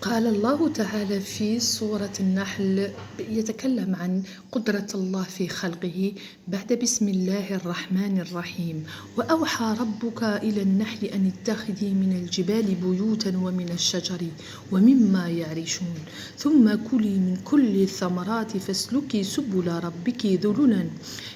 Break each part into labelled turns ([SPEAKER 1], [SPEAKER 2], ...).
[SPEAKER 1] قال الله تعالى في سورة النحل يتكلم عن قدرة الله في خلقه بعد بسم الله الرحمن الرحيم. وأوحى ربك إلى النحل أن اتخذي من الجبال بيوتا ومن الشجر ومما يعرشون ثم كلي من كل الثمرات فاسلكي سبل ربك ذللا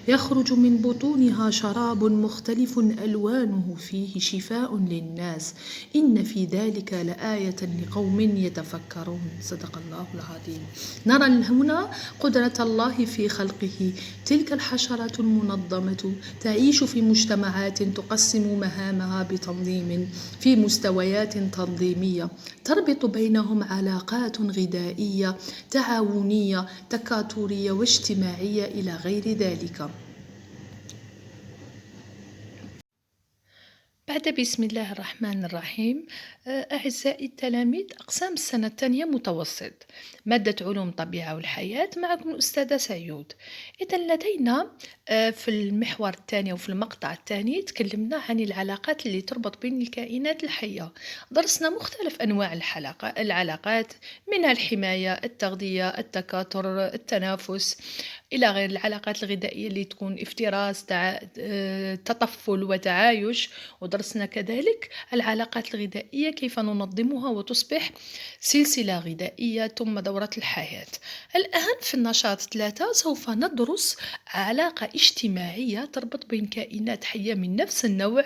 [SPEAKER 1] يخرج من بطونها شراب مختلف ألوانه فيه شفاء للناس إن في ذلك لآية لقوم يتفكرون. صدق الله العظيم. نرى هنا قدرة الله في خلقه. تلك الحشرات المنظمة تعيش في مجتمعات تقسم مهامها بتنظيم في مستويات تنظيمية تربط بينهم علاقات غذائية تعاونية تكاثرية واجتماعية إلى غير ذلك. بعد بسم الله الرحمن الرحيم. أعزائي التلاميذ، أقسام السنة الثانية متوسط، مادة علوم طبيعة والحياة، معكم الأستاذة سعيود. إذا لدينا في المحور الثاني وفي المقطع الثاني تكلمنا عن العلاقات اللي تربط بين الكائنات الحية. درسنا مختلف أنواع العلاقات، منها الحماية، التغذية، التكاثر، التنافس، إلى غير. العلاقات الغذائية اللي تكون افتراس، تطفل وتعايش. ودرسنا كذلك العلاقات الغذائية كيف ننظمها وتصبح سلسلة غذائية ثم دورة الحياة. الآن في النشاط 3 سوف ندرس علاقة اجتماعية تربط بين كائنات حية من نفس النوع،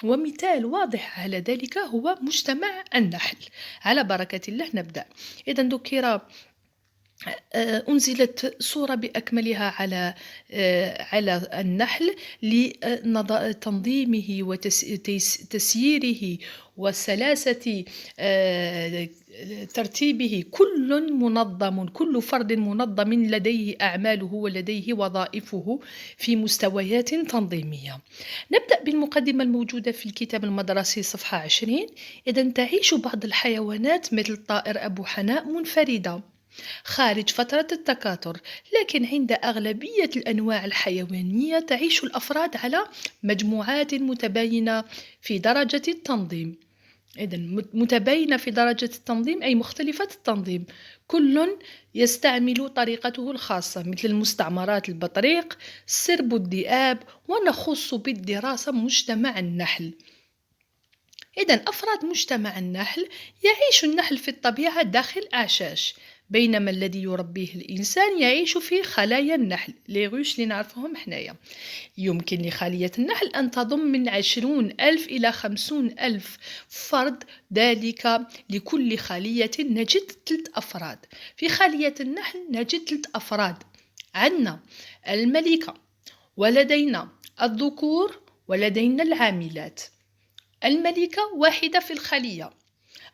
[SPEAKER 1] ومثال واضح على ذلك هو مجتمع النحل. على بركة الله نبدأ. إذا ذكر أنزلت صورة بأكملها على النحل لتنظيمه وتسييره وسلاسة ترتيبه. كل منظم، كل فرد منظم لديه أعماله ولديه وظائفه في مستويات تنظيمية. نبدأ بالمقدمة الموجودة في الكتاب المدرسي صفحة 20. إذن تعيش بعض الحيوانات مثل الطائر أبو حناء منفردة خارج فترة التكاثر، لكن عند أغلبية الأنواع الحيوانية تعيش الأفراد على مجموعات متباينة في درجة التنظيم. إذن متباينة في درجة التنظيم أي مختلفة التنظيم، كل يستعمل طريقته الخاصة، مثل المستعمرات البطريق، سرب الذئاب. ونخص بالدراسة مجتمع النحل. إذن أفراد مجتمع النحل: يعيش النحل في الطبيعة داخل أعشاش، بينما الذي يربيه الإنسان يعيش في خلايا النحل، لي غوش اللي نعرفهم حنايا. يمكن لخلية النحل أن تضم من 20,000 إلى 50,000 فرد، ذلك لكل خلية نجد 3 أفراد. في خلية النحل نجد 3 أفراد، عندنا الملكة، ولدينا الذكور، ولدينا العاملات. الملكة واحدة في الخلية،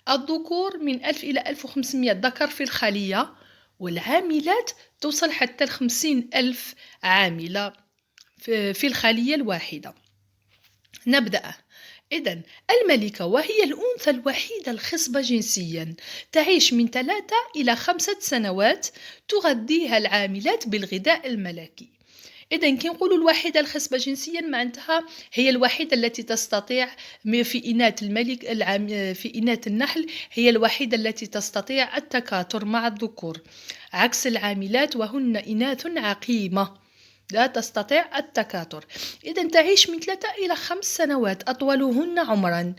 [SPEAKER 1] الذكور من 1000 إلى 1500 ذكر في الخلية، والعاملات توصل حتى 50,000 عاملة في الخلية الواحدة. نبدأ. إذن الملكة وهي الأنثى الوحيدة الخصبة جنسيا، تعيش من 3 إلى 5 سنوات، تغذيها العاملات بالغذاء الملكي. إذن كي نقولوا الوحيدة الخصبة جنسيا معناتها هي الوحيدة التي تستطيع في إناث النحل، هي الوحيدة التي تستطيع التكاثر مع الذكور، عكس العاملات وهن إناث عقيمة لا تستطيع التكاثر. إذن تعيش من 3 إلى 5 سنوات أطولهن عمرا.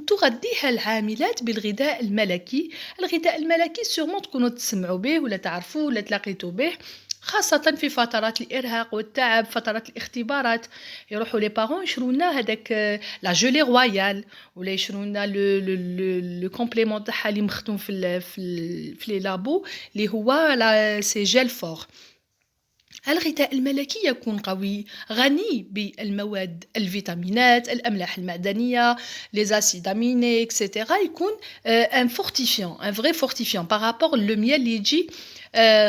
[SPEAKER 1] تغذيها العاملات بالغذاء الملكي. الغذاء الملكي سيغمون تكونوا تسمعوا به ولا تعرفوه ولا تلاقيتوا به، خاصة في فترات الإرهاق والتعب، فترات الاختبارات. يروحوا لي بارون يشرونا هذاك لا جولي رويال، ولا يشرونا لو كومبليمون تاعها اللي مختوم في لي لابو اللي هو لا سي جيل فور. الغذاء الملكي يكون قوي، غني بالمواد، الفيتامينات، الأملاح المعدنية، les acides aminés etc. يكون un fortifiant, un vrai fortifiant par rapport للمياه اللي يجي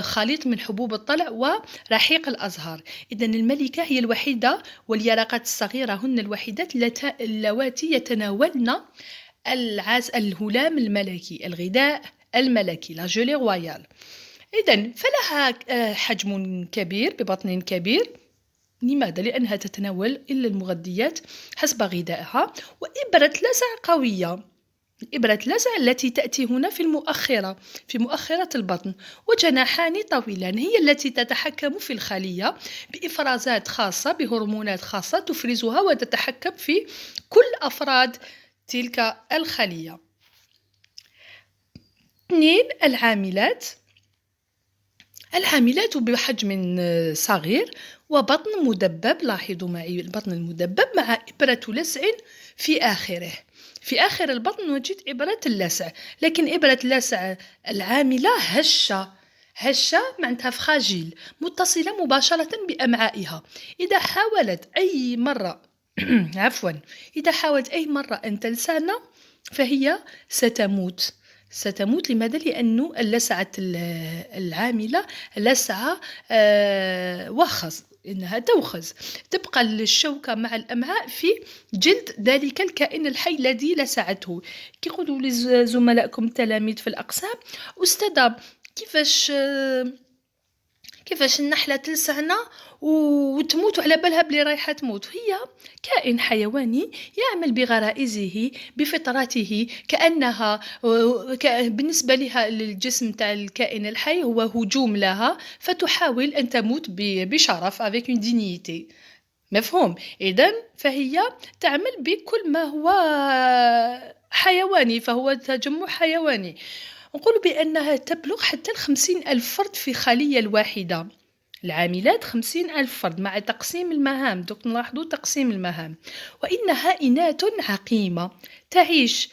[SPEAKER 1] خليط من حبوب الطلع ورحيق الأزهار. إذن الملكة هي الوحيدة، واليرقات الصغيرة هن الوحيدات اللواتي يتناولن الهلام الملكي، الغذاء الملكي، لا جولي رويال. إذن فلها حجم كبير ببطن كبير. لماذا؟ لأنها تتناول إلا المغذيات حسب غذائها، وإبرة لسع قوية إبرة لزع التي تأتي هنا في مؤخرة البطن، وجناحان طويلان، هي التي تتحكم في الخلية بإفرازات خاصة بهرمونات خاصة تفرزها وتتحكم في كل أفراد تلك الخلية. 2. العاملات بحجم صغير وبطن مدبب. لاحظوا معي البطن المدبب مع إبرة لسع في آخره. في آخر البطن نجد إبرة اللسع، لكن إبرة اللسع العاملة هشة معناتها فراجيل، متصلة مباشرة بأمعائها. إذا حاولت أي مرة إذا حاولت أي مرة أن تلسعنا فهي ستموت. لماذا؟ لأن اللسعة العاملة لسعة وخز، إنها توخز، تبقى الشوكة مع الأمعاء في جلد ذلك الكائن الحي الذي لسعته. كي يقولوا لزملائكم التلاميذ في الأقسام: أستاذة، كيفاش النحلة تلسعنا وتموت على بالها بلي رايحة تموت؟ هي كائن حيواني يعمل بغرائزه بفطرته، كأنها بالنسبة لها للجسم تاع الكائن الحي هو هجوم لها، فتحاول أن تموت بشرف avec une dignité. مفهوم؟ إذن فهي تعمل بكل ما هو حيواني، فهو تجمع حيواني. نقول بأنها تبلغ حتى 50,000 فرد في خلية الواحدة. العاملات 50,000 فرد مع تقسيم المهام. دوك نلاحظوا تقسيم المهام. وإنها إناث عقيمة تعيش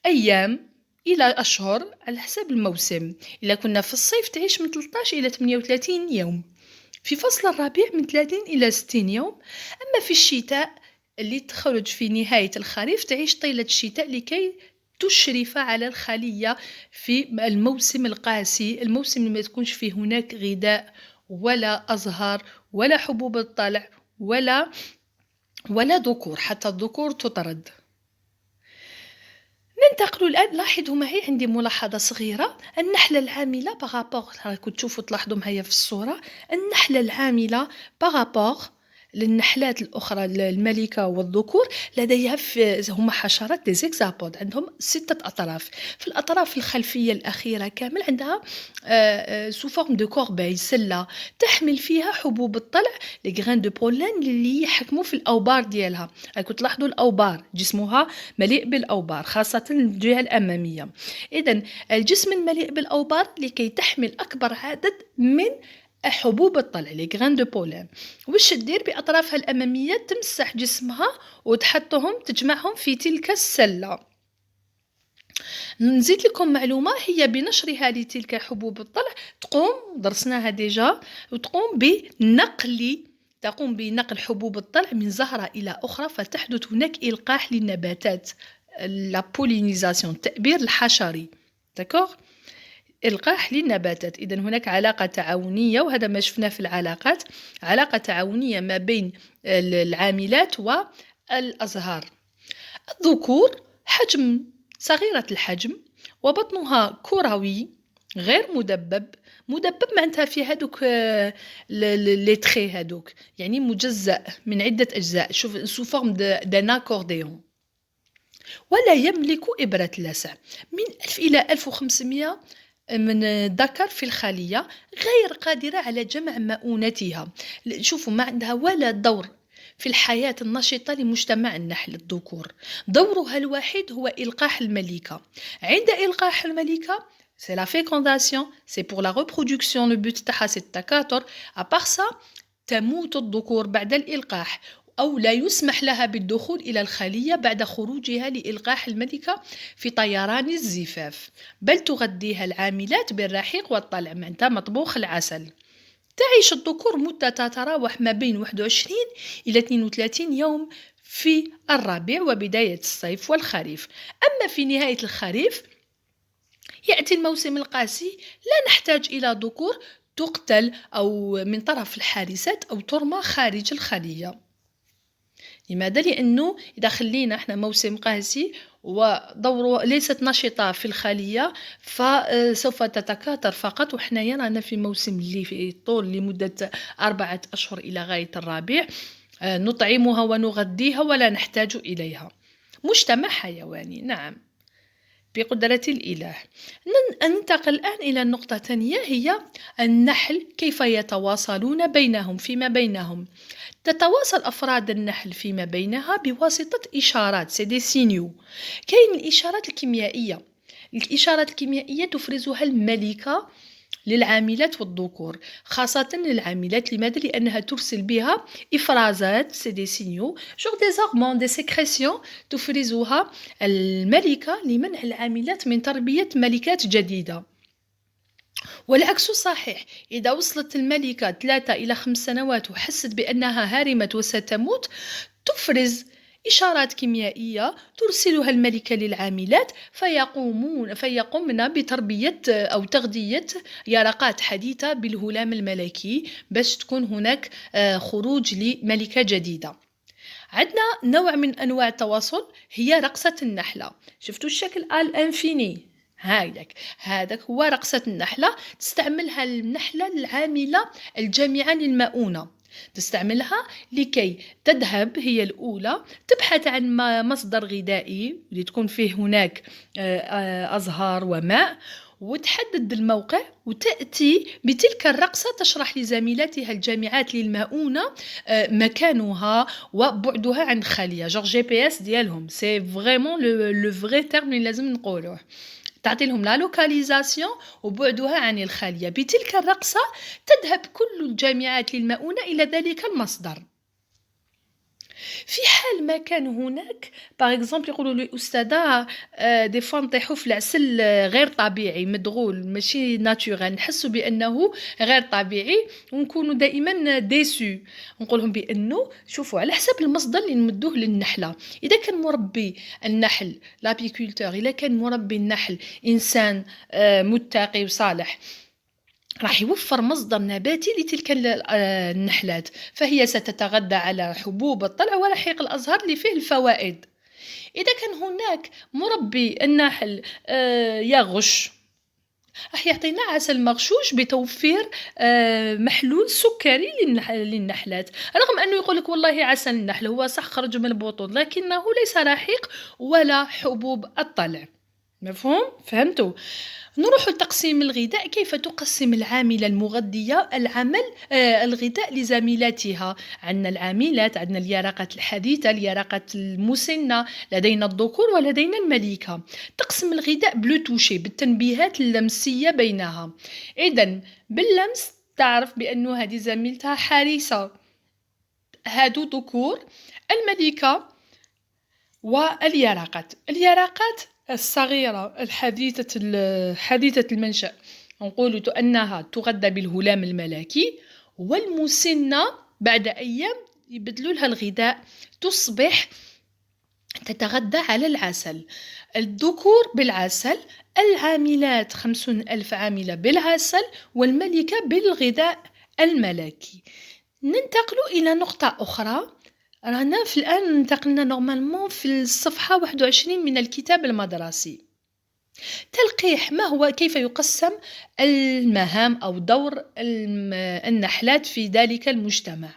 [SPEAKER 1] أيام إلى أشهر على حسب الموسم. إذا كنا في الصيف تعيش من 13 إلى 38 يوم، في فصل الربيع من 30 إلى 60 يوم. أما في الشتاء اللي تخرج في نهاية الخريف تعيش طيلة الشتاء لكي تشرف على الخلية في الموسم القاسي، الموسم اللي ما تكونش فيه هناك غذاء ولا أزهار ولا حبوب الطلع ولا ذكور، حتى الذكور تطرد. ننتقل الآن. لاحظوا معي عندي ملاحظة صغيرة. النحلة العاملة بارابور، راكم تشوفوا تلاحظوا معايا في الصورة، النحلة العاملة بارابور للنحلات الأخرى الملكة والذكور لديها هما حشرات دي زيكزابود، عندهم 6 أطراف. في الأطراف الخلفية الأخيرة كامل عندها سو فورم دو كورباي، سلة تحمل فيها حبوب الطلع، لي غران دو بولين اللي يحكموا في الأوبار ديالها. راكم تلاحظوا الأوبار جسمها مليء بالأوبار، خاصة الجهة الأمامية. إذن الجسم المليء بالأوبار لكي تحمل أكبر عدد من حبوب الطلع، لي غران دو بولين. وش تدير بأطرافها الأمامية؟ تمسح جسمها وتحطهم، تجمعهم في تلك السلة. نزيد لكم معلومة، هي بنشرها لتلك حبوب الطلع تقوم، درسناها ديجا، وتقوم بنقل حبوب الطلع من زهرة إلى أخرى، فتحدث هناك إلقاح للنباتات، لا بولينيزاسيون، التأبير الحشري. داكوغ؟ إلقاح للنباتات. إذن هناك علاقة تعاونية، وهذا ما شفناه في العلاقات، علاقة تعاونية ما بين العاملات والأزهار. الذكور صغيرة الحجم، وبطنها كروي غير مدبب. معناتها في هذوك لي تخي هذوك، يعني مجزأ من عدة أجزاء، شوف سو فورم دان اكورديون. ولا يملك إبرة لسع. من 1000 إلى 1500 من ذكر في الخلية، غير قادرة على جمع مؤونتها. شوفوا ما عندها ولا دور في الحياة النشطة لمجتمع النحل الذكور. دورها الوحيد هو إلقاح الملكة. عند إلقاح الملكة c'est la fécondation, c'est pour la reproduction، البوت تاعها c'est التكاثر. أبارسا تموت الذكور بعد الإلقاح، أو لا يسمح لها بالدخول إلى الخلية بعد خروجها لإلقاح الملكة في طيران الزفاف، بل تغذيها العاملات بالرحيق والطلع، معناتها مطبوخ العسل. تعيش الذكور مدة تتراوح ما بين 21 إلى 32 يوم في الربيع وبداية الصيف والخريف. أما في نهاية الخريف يأتي الموسم القاسي، لا نحتاج إلى ذكور تقتل أو من طرف الحارسات أو ترمى خارج الخلية. لماذا؟ لأنه إذا خلينا احنا موسم قاسي ودور ليست نشطة في الخلية، فسوف تتكاثر فقط، وحنايا رانا في موسم اللي في طول لمدة 4 أشهر إلى غاية الربيع، نطعمها ونغذيها ولا نحتاج إليها. مجتمع حيواني، نعم. بقدرة الإله. ننتقل الآن إلى النقطة الثانية، هي النحل كيف يتواصلون بينهم فيما بينهم. تتواصل أفراد النحل فيما بينها بواسطة إشارات، سي دي سينيو. كاين الإشارات الكيميائية. الإشارات الكيميائية تفرزها الملكة للعاملات والذكور، خاصة للعاملات. لماذا؟ لأنها ترسل بها إفرازات، سي دي سينيو، جور دي هرمون، دي سيكريسيون تفرزها الملكة لمنع العاملات من تربية ملكات جديدة. والعكس صحيح، إذا وصلت الملكة 3 إلى 5 سنوات وحست بأنها هارمت وستموت، تفرز إشارات كيميائية ترسلها الملكة للعاملات، فيقومن بتربية أو تغذية يرقات حديثة بالهلام الملكي باش تكون هناك خروج لملكة جديدة. عندنا نوع من أنواع التواصل، هي رقصة النحلة. شفتوا الشكل الانفيني؟ هذاك هو رقصة النحلة. تستعملها النحلة العاملة الجامعة للمؤونة، تستعملها لكي تذهب هي الأولى تبحث عن مصدر غذائي لتكون فيه هناك أزهار وماء، وتحدد الموقع وتأتي بتلك الرقصة تشرح لزميلاتها الجامعات للمؤونة مكانها وبعدها عن الخلية، جور جي بي اس ديالهم. سي فريمون لو فري تيرم اللي لازم نقولوه. تعطي لهم لا لوكاليزاسيون وبعدها عن الخلية. بتلك الرقصة تذهب كل الجامعات للمؤونة إلى ذلك المصدر. في حال ما كان هناك باغ اكزومبل يقولوا لي أستاذة دي فوا نطيحوا في العسل غير طبيعي مدغول ماشي ناتورال، نحسوا بأنه غير طبيعي ونكونوا دائما ديسو. نقولهم بأنه شوفوا على حسب المصدر اللي نمدوه للنحلة. إذا كان مربي النحل لابيكولتور، إذا كان مربي النحل إنسان متقي وصالح، راح يوفر مصدر نباتي لتلك النحلات، فهي ستتغذى على حبوب الطلع ورحيق الأزهار اللي فيه الفوائد. إذا كان هناك مربي النحل يغش، راح يعطينا عسل مغشوش بتوفير محلول سكري للنحلات، رغم أنه يقولك والله عسل النحل هو صح خرج من البطون، لكنه ليس رحيق ولا حبوب الطلع. مفهوم؟ فهمتوا؟ نروح لتقسيم الغذاء. كيف تقسم العاملة المغذية الغذاء لزميلاتها؟ عندنا العاملات، عندنا اليرقات الحديثة، اليرقات المسنة، لدينا الذكور ولدينا الملكة. تقسم الغذاء بلوتوشي، بالتنبيهات اللمسية بينها. إذن باللمس تعرف بأنه هذه زميلتها حارسة، هادو ذكور، الملكة واليرقات. اليرقات الصغيرة حديثة المنشأ نقول أنها تغذى بالهلام الملكي، والمسنة بعد أيام يبدلوا لها الغذاء، تصبح تتغذى على العسل. الذكور بالعسل، العاملات 50,000 عاملة بالعسل، والملكة بالغذاء الملكي. ننتقل إلى نقطة أخرى. رانا في الآن انتقلنا نورمالمون في الصفحة 21 من الكتاب المدرسي. تلقيح، ما هو كيف يقسم المهام أو دور النحلات في ذلك المجتمع؟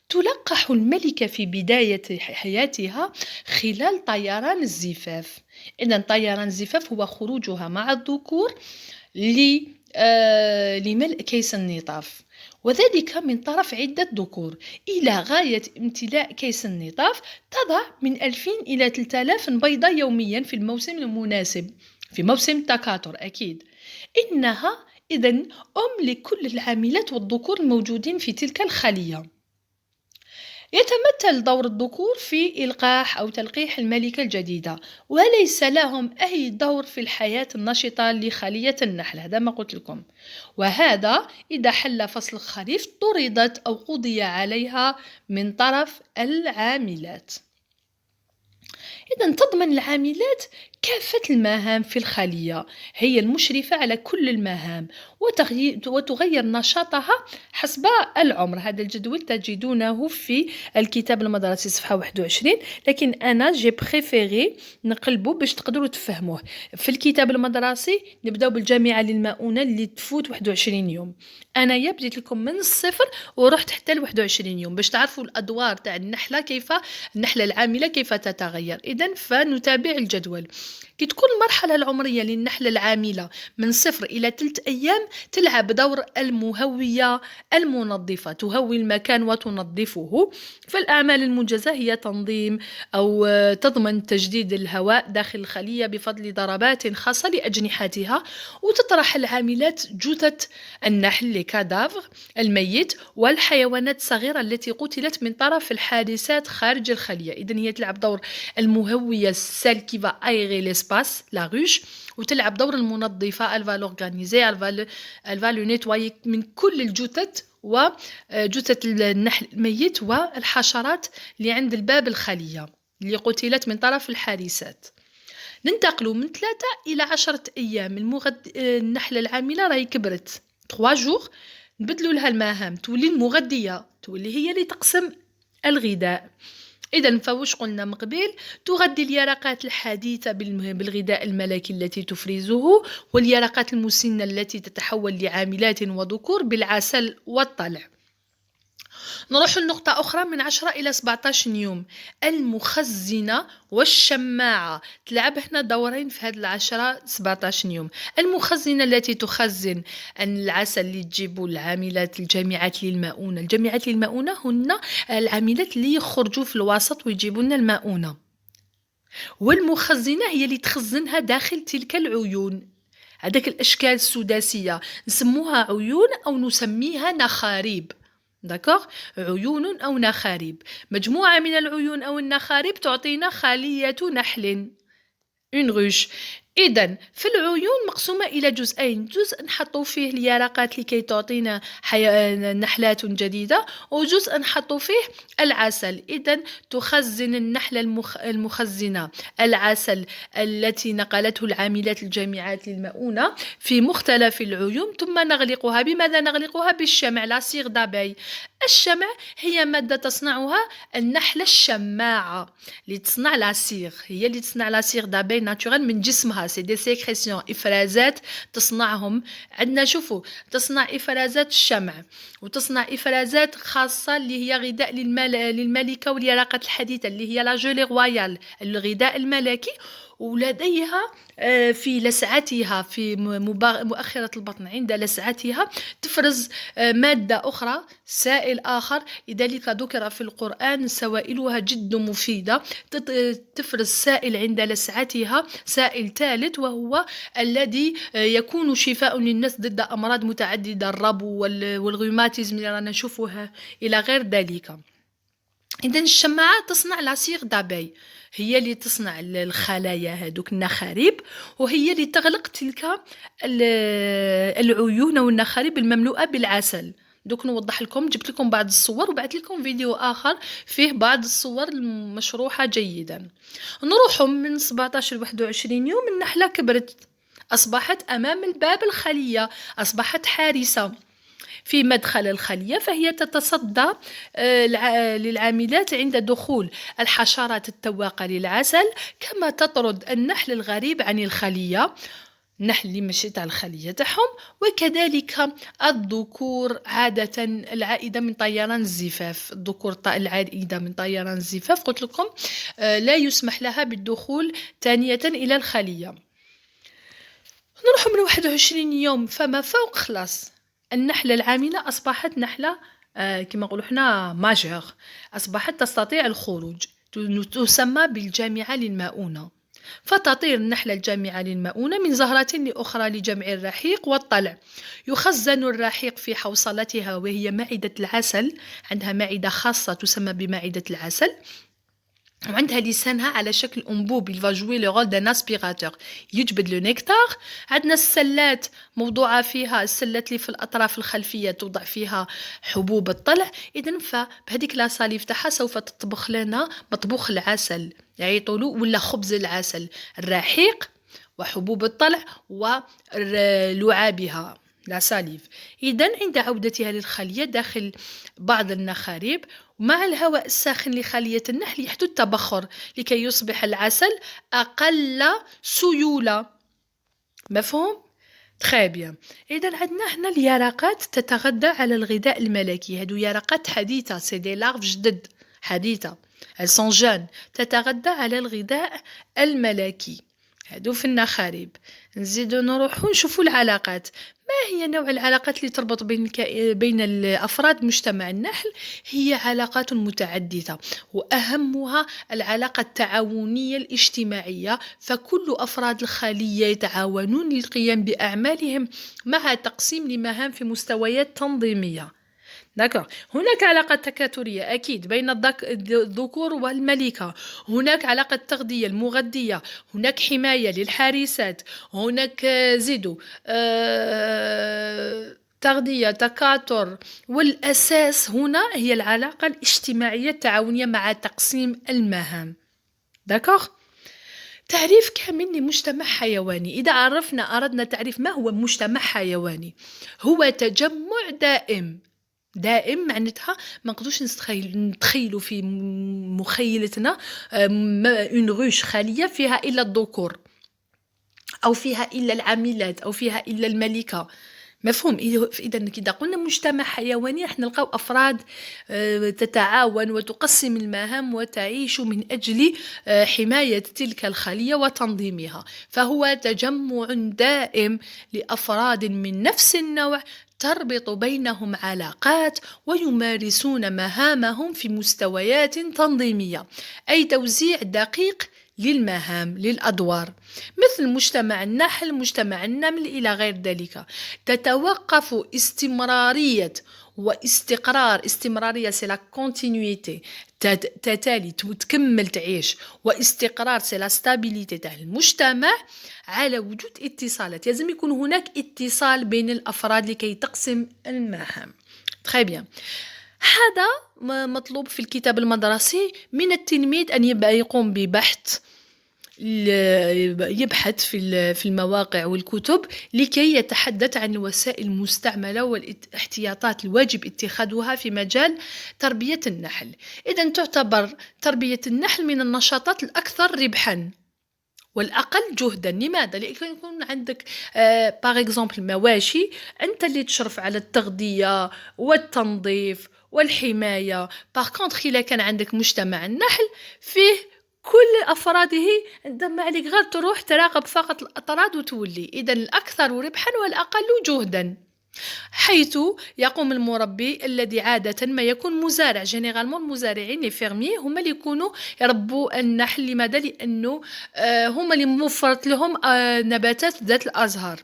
[SPEAKER 1] تلقح الملكة في بداية حياتها خلال طيران الزفاف. إذن طيران الزفاف هو خروجها مع الذكور لملء كيس النطاف، وذلك من طرف عدة ذكور. إلى غاية امتلاء كيس النطاف تضع من 2000 إلى 3000 بيضة يوميا في الموسم المناسب، في موسم التكاثر أكيد. إنها إذن لكل العاملات والذكور الموجودين في تلك الخلية. يتمثل دور الذكور في إلقاح أو تلقيح الملكة الجديدة، وليس لهم أي دور في الحياة النشطة لخلية النحل، هذا ما قلت لكم. وهذا إذا حل فصل الخريف طردت أو قضي عليها من طرف العاملات. إذن تضمن العاملات كافة المهام في الخلية، هي المشرفة على كل المهام وتغير نشاطها حسب العمر. هذا الجدول تجدونه في الكتاب المدرسي صفحة 21، لكن أنا جي بريفيري نقلبه باش تقدروا تفهموه. في الكتاب المدرسي نبداو بالجامعة للمؤونة اللي تفوت 21 يوم، أنا بديت لكم من الصفر ورحت حتى ل 21 يوم باش تعرفوا الأدوار تاع النحلة، كيف النحلة العاملة كيف تتغير. إذن فنتابع الجدول. كي تكون المرحلة العمرية للنحلة العاملة من 0 إلى 3 أيام تلعب دور المهوية المنظفة، تهوي المكان وتنظفه. فالأعمال المنجزة هي تنظيم أو تضمن تجديد الهواء داخل الخلية بفضل ضربات خاصة لأجنحتها. وتطرح العاملات جثث النحل لكادافر الميت والحيوانات الصغيرة التي قتلت من طرف الحادثات خارج الخلية. إذن هي تلعب دور المهوية celle qui va aérer l'espace la ruche، وتلعب دور المنظفة elle va l'organiser elle va le nettoyer من كل الجثث وجثث النحل الميت والحشرات اللي عند الباب الخلية اللي قتلت من طرف الحادثات. ننتقل من 3 إلى 10 أيام. النحلة العاملة راهي كبرت 3 جور، نبدلوا لها المهام، تولي المغذية، تولي هي اللي تقسم الغذاء. إذن فواش قلنا من قبل؟ تغذي اليرقات الحديثة بالغذاء الملكي التي تفرزه، واليرقات المسنة التي تتحول لعاملات وذكور بالعسل والطلع. نروح لنقطة أخرى من 10 إلى 17 يوم. المخزنة والشماعة تلعب هنا دورين في هذه 10-17 يوم. المخزنة التي تخزن العسل اللي تجيبوا العاملات الجامعات للمؤونة. الجامعات للمؤونة هن العاملات اللي يخرجوا في الوسط ويجيبوا لنا المؤونة. والمخزنة هي اللي تخزنها داخل تلك العيون. هذاك الأشكال السداسية نسموها عيون أو نسميها نخاريب. داكوغ، عيون أو نخاريب. مجموعة من العيون أو النخاريب تعطينا خلية نحل une ruche. إذن في العيون مقسومة إلى جزئين، جزء نحطو فيه اليرقات لكي تعطينا نحلات جديدة، وجزء نحطو فيه العسل. إذن تخزن النحلة المخزنة العسل التي نقلته العاملات الجامعات للمؤونة في مختلف العيون، ثم نغلقها. بماذا نغلقها؟ بالشمع، لا سيغ دابي. الشمع هي مادة تصنعها النحلة الشماعة اللي تصنع لاسيغ، هي اللي تصنع لاسيغ دابي ناتورال من جسمها. سي دي سيكريسيون، إفرازات تصنعهم عندنا. شوفوا، تصنع إفرازات الشمع وتصنع إفرازات خاصة اللي هي غذاء للملكة واليرقات الحديثة اللي هي لا جولي رويال، الغذاء الملكي. ولديها في لسعتها في مؤخرة البطن عند لسعتها تفرز مادة أخرى، سائل آخر، لذلك ذكر في القرآن سوائلها جد مفيدة. تفرز سائل عند لسعتها، سائل ثالث، وهو الذي يكون شفاء للناس ضد أمراض متعددة، الربو والغيماتيزم اللي رانا نشوفوها إلى غير ذلك. إذن الشماعة تصنع لاسيغ دابي، هي اللي تصنع الخلايا هذوك النخاريب، وهي اللي تغلق تلك العيون والنخاريب المملوءة بالعسل. دوك نوضح لكم، جبت لكم بعض الصور وبعت لكم فيديو آخر فيه بعض الصور المشروحة جيدا. نروح من 17 ل 21 يوم. النحلة كبرت، أصبحت أمام الباب الخلية، أصبحت حارسة في مدخل الخلية، فهي تتصدى للعاملات عند دخول الحشرات التواقة للعسل، كما تطرد النحل الغريب عن الخلية، النحل اللي مشيت على الخلية تاعهم. وكذلك الذكور عادة العائدة من طيران الزفاف، الذكور العائدة من طيران الزفاف قلت لكم لا يسمح لها بالدخول ثانية إلى الخلية. نروح من 21 يوم فما فوق، خلاص النحلة العاملة أصبحت نحلة كما نقولوا حنا ماجور، أصبحت تستطيع الخروج، تسمى بالجامعة للمؤونة. فتطير النحلة الجامعة للمؤونة من زهرة لأخرى لجمع الرحيق والطلع. يخزن الرحيق في حوصلتها وهي معدة العسل، عندها معدة خاصة تسمى بمعدة العسل، وعندها لسانها على شكل أنبوب، il va jouer le rôle d'un aspirateur، يجبد لو نكتار. عندنا السلات موضوعة فيها، السلات اللي في الأطراف الخلفية توضع فيها حبوب الطلع. إذن فبهذيك لاصاليف تاعها سوف تطبخ لنا مطبوخ العسل، يعيطولو ولا خبز العسل، الرحيق وحبوب الطلع ولعابها لا ساليف. إذن عند عودتها للخلية داخل بعض النخاريب مع الهواء الساخن لخلية النحل يحدث تبخر لكي يصبح العسل أقل سيولة. مفهوم؟ très bien. إذن عندنا هنا اليرقات تتغذى على الغذاء الملكي، هادو يرقات حديثة، سي دي لارف جدد حديثة، elles sont jeunes، تتغذى على الغذاء الملكي. هادو في النخارب. نزيدو نروحو نشوفو العلاقات. ما هي نوع العلاقات اللي تربط بين الأفراد مجتمع النحل؟ هي علاقات متعددة، وأهمها العلاقة التعاونية الاجتماعية، فكل أفراد الخلية يتعاونون للقيام بأعمالهم مع تقسيم لمهام في مستويات تنظيمية. داكوغ. هناك علاقة تكاثرية أكيد بين الذكور والملكة، هناك علاقة تغذية المغذية، هناك حماية للحارسات، هناك زيدو تغذية تكاثر. والأساس هنا هي العلاقة الاجتماعية التعاونية مع تقسيم المهام. داكوغ. تعريف كامل لمجتمع حيواني. إذا أردنا تعريف ما هو مجتمع حيواني، هو تجمع دائم. دائم معناتها ما نقدروش نتخيلوا في مخيلتنا اون غوش خالية فيها إلا الذكور، أو فيها إلا العاملات، أو فيها إلا الملكة. مفهوم؟ إذا إذا قلنا مجتمع حيواني راح نلقاو أفراد تتعاون وتقسم المهام وتعيش من أجل حماية تلك الخلية وتنظيمها. فهو تجمع دائم لأفراد من نفس النوع تربط بينهم علاقات، ويمارسون مهامهم في مستويات تنظيمية، أي توزيع دقيق للمهام للأدوار، مثل مجتمع النحل، مجتمع النمل إلى غير ذلك. تتوقف استمرارية واستقرار. استمرارية سي لا كونتينيتي، تتالي تكمل تعيش، واستقرار سي لا ستابيليتي تاع المجتمع على وجود اتصالات. لازم يكون هناك اتصال بين الأفراد لكي تقسم المهام. très bien. هذا مطلوب في الكتاب المدرسي من التلميذ أن يقوم ببحث، يبحث في المواقع والكتب لكي يتحدث عن الوسائل المستعملة والاحتياطات الواجب اتخاذها في مجال تربية النحل. إذن تعتبر تربية النحل من النشاطات الأكثر ربحاً والأقل جهدا. لماذا؟ لأن يكون عندك باغ اكزومبل مواشي، أنت اللي تشرف على التغذية والتنظيف والحماية. باغ كونتخ إلا كان عندك مجتمع النحل فيه كل أفراده، عندما عليك غير تروح تراقب فقط الأطراد وتولي. إذن الأكثر ربحا والأقل جهدا، حيث يقوم المربي الذي عادة ما يكون مزارع. جينيرالمون المزارعين لي فيرمي هما اللي يكونوا يربوا النحل. لماذا؟ لأنه هما اللي موفرت لهم نباتات ذات الأزهار.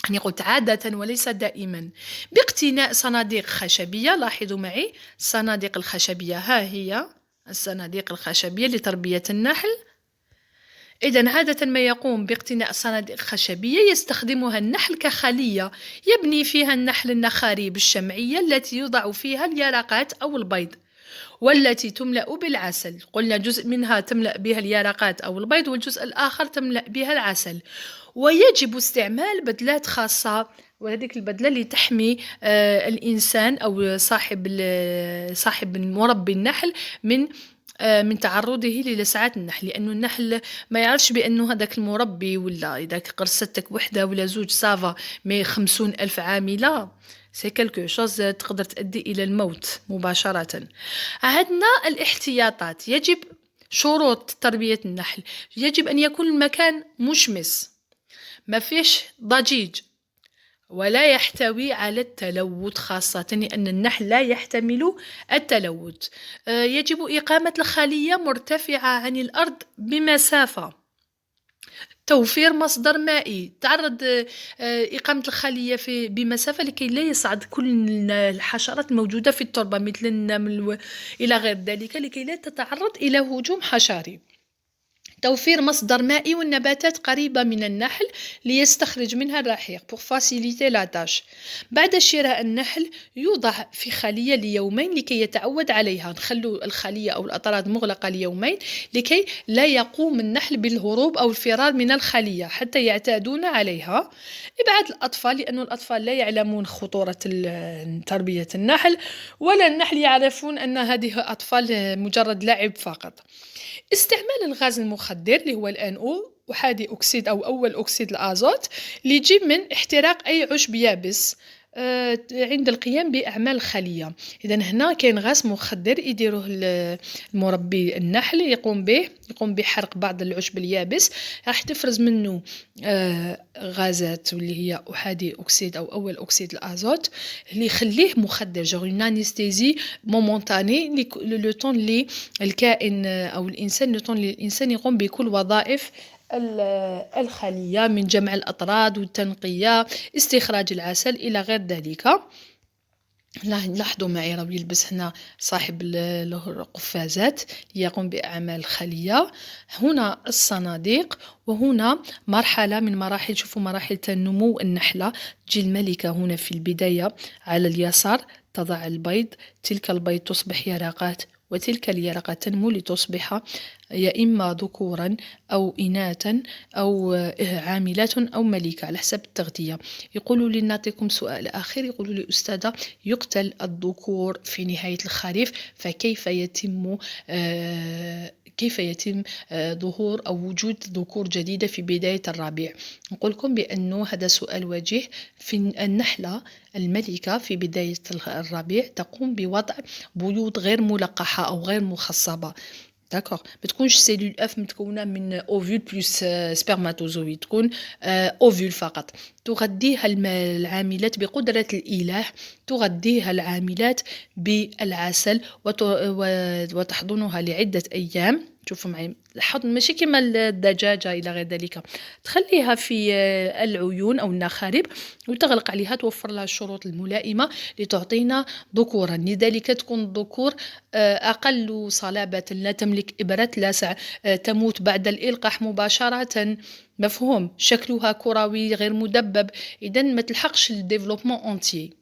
[SPEAKER 1] يعني قلت عادة وليس دائما، باقتناء صناديق خشبية. لاحظوا معي الصناديق الخشبية، ها هي الصناديق الخشبية لتربية النحل. إذن عادة ما يقوم باقتناء صناديق خشبية يستخدمها النحل كخلية يبني فيها النحل النخاريب الشمعية التي يوضع فيها اليرقات أو البيض، والتي تملأ بالعسل. قلنا جزء منها تملأ بها اليرقات أو البيض، والجزء الآخر تملأ بها العسل. ويجب استعمال بدلات خاصة، وهذه البدلة اللي تحمي الإنسان أو صاحب مربي النحل من تعرضه للسعات النحل. لأنه النحل ما يعرفش بأنه هذاك المربي، ولا إذا قرصتك وحدة ولا زوج صافا، مي 50,000 عاملة سي كالكو شوز تقدر تؤدي إلى الموت مباشرة. عندنا الاحتياطات. يجب شروط تربية النحل: يجب أن يكون المكان مشمس، ما فيش ضجيج، ولا يحتوي على التلوث، خاصة لأن النحل لا يحتمل التلوث. يجب إقامة الخلية مرتفعة عن الأرض بمسافة. توفير مصدر مائي. تعرض إقامة الخلية بمسافة لكي لا يصعد كل الحشرات الموجودة في التربة مثل النمل إلى غير ذلك، لكي لا تتعرض إلى هجوم حشري. توفير مصدر مائي والنباتات قريبة من النحل ليستخرج منها الرحيق pour faciliter la tâche. بعد شراء النحل يوضع في خلية ليومين لكي يتعود عليها. نخلو الخلية أو الأطراد مغلقة ليومين لكي لا يقوم النحل بالهروب أو الفرار من الخلية حتى يعتادون عليها. إبعاد الأطفال، لأن الأطفال لا يعلمون خطورة تربية النحل، ولا النحل يعرفون أن هذه أطفال مجرد لعب فقط. استعمال الغاز المخدر اللي هو الNO، أحادي أكسيد أو أول أكسيد الأزوت، اللي يجي من احتراق أي عشب يابس عند القيام بأعمال الخلية. إذا هنا كاين غاز مخدر يديروه المربي النحل، يقوم بحرق بعض العشب اليابس، راح تفرز منه غازات واللي هي أحادي أكسيد أو أول أكسيد الأزوت، اللي يخليه مخدر، اون انستيزي مومونتاني لو طون اللي الكائن أو الإنسان، لو طون اللي الإنسان يقوم بكل وظائف الخلية، من جمع الأطراد والتنقية، استخراج العسل إلى غير ذلك. لاحظوا معي راه يلبس هنا صاحب له قفازات يقوم بأعمال الخلية. هنا الصناديق، وهنا مرحلة من مراحل، شوفوا مراحل تنمو النحلة. تجي الملكة هنا في البداية على اليسار تضع البيض، تلك البيض تصبح يرقات، وتلك اليرقة تنمو لتصبح يا إما ذكورا أو إناثا أو عاملات أو ملكة على حسب التغذية. يقولوا لي نعطيكم سؤال آخر، يقولوا لي أستاذة يقتل الذكور في نهاية الخريف، فكيف يتم كيف يتم ظهور أو وجود ذكور جديدة في بداية الربيع؟ نقول لكم بأنه هذا سؤال وجيه. في النحلة الملكة في بداية الربيع تقوم بوضع بيوض غير ملقحة أو غير مخصبة. داكوغ، ما تكونش سيلول اف متكونه من اوفول بلس سبرماتوزويد، تكون اوفول فقط. تغذيها العاملات بقدرة الإله، تغذيها العاملات بالعسل وتحضنها لعدة أيام. شوفوا معي الحضن ماشي كما الدجاجة إلى غير ذلك، تخليها في العيون أو النخارب وتغلق عليها، توفر لها الشروط الملائمة لتعطينا ذكورا. لذلك تكون الذكور أقل صلابة، لا تملك إبرة لسع، تموت بعد الإلقاح مباشرة. مفهوم؟ شكلها كروي غير مدبب، إذا ما تلحقش الديفلوبمون أونتيي.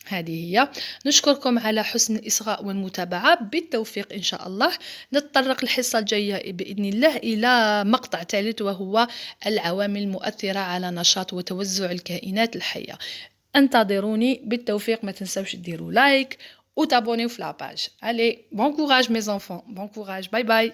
[SPEAKER 1] هذه هي. نشكركم على حسن الإصغاء والمتابعة، بالتوفيق إن شاء الله. نتطرق الحصة الجاية بإذن الله إلى مقطع ثالث، وهو العوامل المؤثرة على نشاط وتوزع الكائنات الحية. انتظروني، بالتوفيق. ما تنسوش ديروا لايك وتابونيو في لاباج. Allez, bon courage mes enfants, bon courage, bye bye.